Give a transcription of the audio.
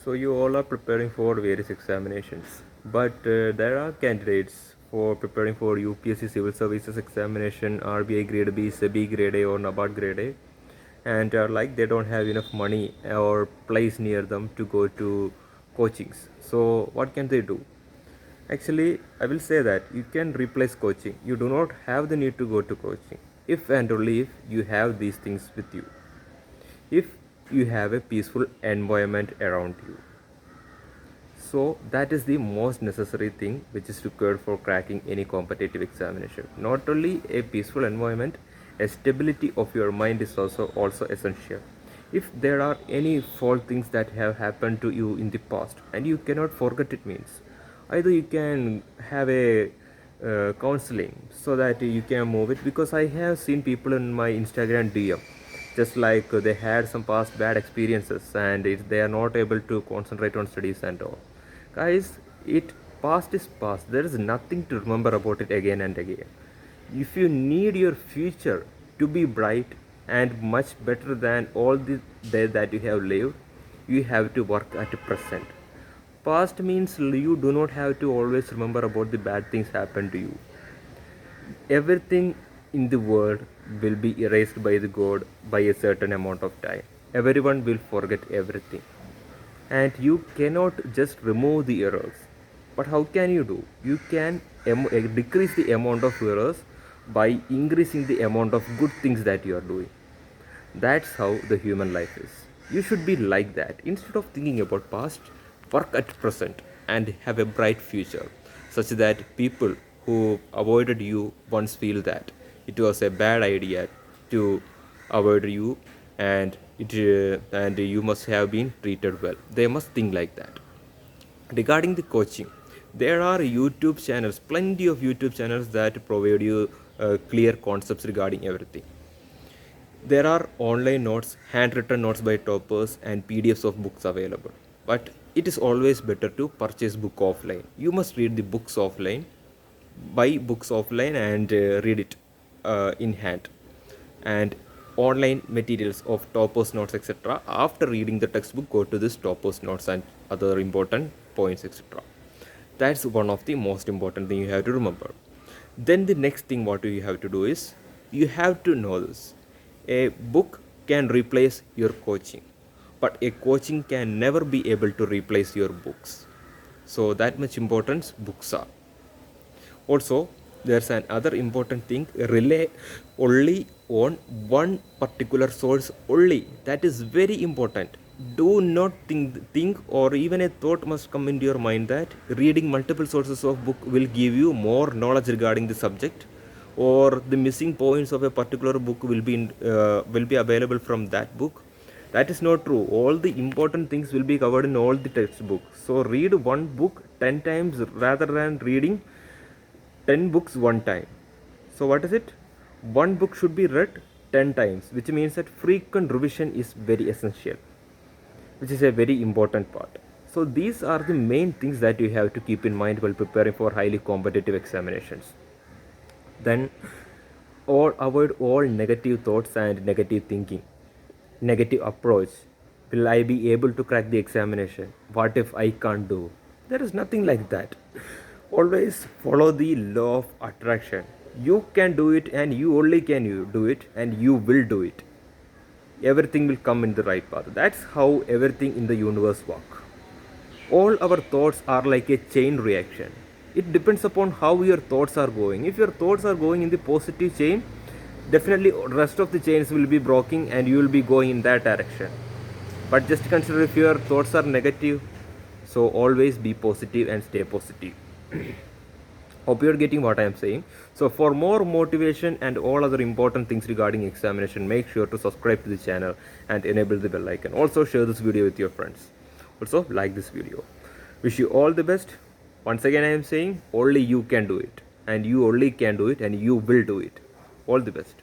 So you all are preparing for various examinations, but there are candidates for preparing for UPSC Civil Services examination, RBI Grade B, SEBI Grade A, or NABARD Grade A, and are like they don't have enough money or place near them to go to coachings. So what can they do? Actually, I will say that you can replace coaching. You do not have the need to go to coaching if and only if you have these things with you. If you have a peaceful environment around you. So that is the most necessary thing which is required for cracking any competitive examination. Not only a peaceful environment, a stability of your mind is also essential. If there are any fault things that have happened to you in the past and you cannot forget it means either you can have a counseling so that you can move it, because I have seen people in my Instagram DM just like they had some past bad experiences and they are not able to concentrate on studies and all. Guys, it past is past. There is nothing to remember about it again and again. If you need your future to be bright and much better than all the day that you have lived, you have to work at present. Past means you do not have to always remember about the bad things happened to you. Everything in the world will be erased by the God by a certain amount of time. Everyone will forget everything. And you cannot just remove the errors. But how can you do? You can decrease the amount of errors by increasing the amount of good things that you are doing. That's how the human life is. You should be like that. Instead of thinking about past, work at present and have a bright future, such that people who avoided you once feel that it was a bad idea to avoid you, and you must have been treated well. They must think like that. Regarding the coaching, there are YouTube channels, plenty of YouTube channels that provide you clear concepts regarding everything. There are online notes, handwritten notes by toppers, and PDFs of books available. But it is always better to purchase book offline. You must read the books offline, buy books offline, and read it in hand. And online materials of toppers notes, etc. After reading the textbook, go to this toppers notes and other important points, etc. That's one of the most important thing you have to remember. Then the next thing what you have to do is you have to know this. A book can replace your coaching, but a coaching can never be able to replace your books. So that much importance books are. Also, there's another important thing, rely only on one particular source only. That is very important. Do not think or even a thought must come into your mind that reading multiple sources of book will give you more knowledge regarding the subject, or the missing points of a particular book will be available from that book. That is not true. All the important things will be covered in all the textbooks. So read one book 10 times rather than reading 10 books one time. So what is it? One book should be read 10 times, which means that frequent revision is very essential, which is a very important part. So these are the main things that you have to keep in mind while preparing for highly competitive examinations. Then avoid all negative thoughts and negative thinking, negative approach. Will I be able to crack the examination? What if I can't do? There is nothing like that. Always follow the law of attraction. You can do it, and you only can you do it, and you will do it. Everything will come in the right path. That's how everything in the universe works. All our thoughts are like a chain reaction. It depends upon how your thoughts are going. If your thoughts are going in the positive chain, definitely rest of the chains will be broken and you will be going in that direction. But just consider if your thoughts are negative, so always be positive and stay positive. Hope you are getting what I am saying. So for more motivation and all other important things regarding examination, make sure to subscribe to the channel and enable the bell icon. Also share this video with your friends. Also like this video. Wish you all the best. Once again I am saying only you can do it, and you only can do it, and you will do it. All the best.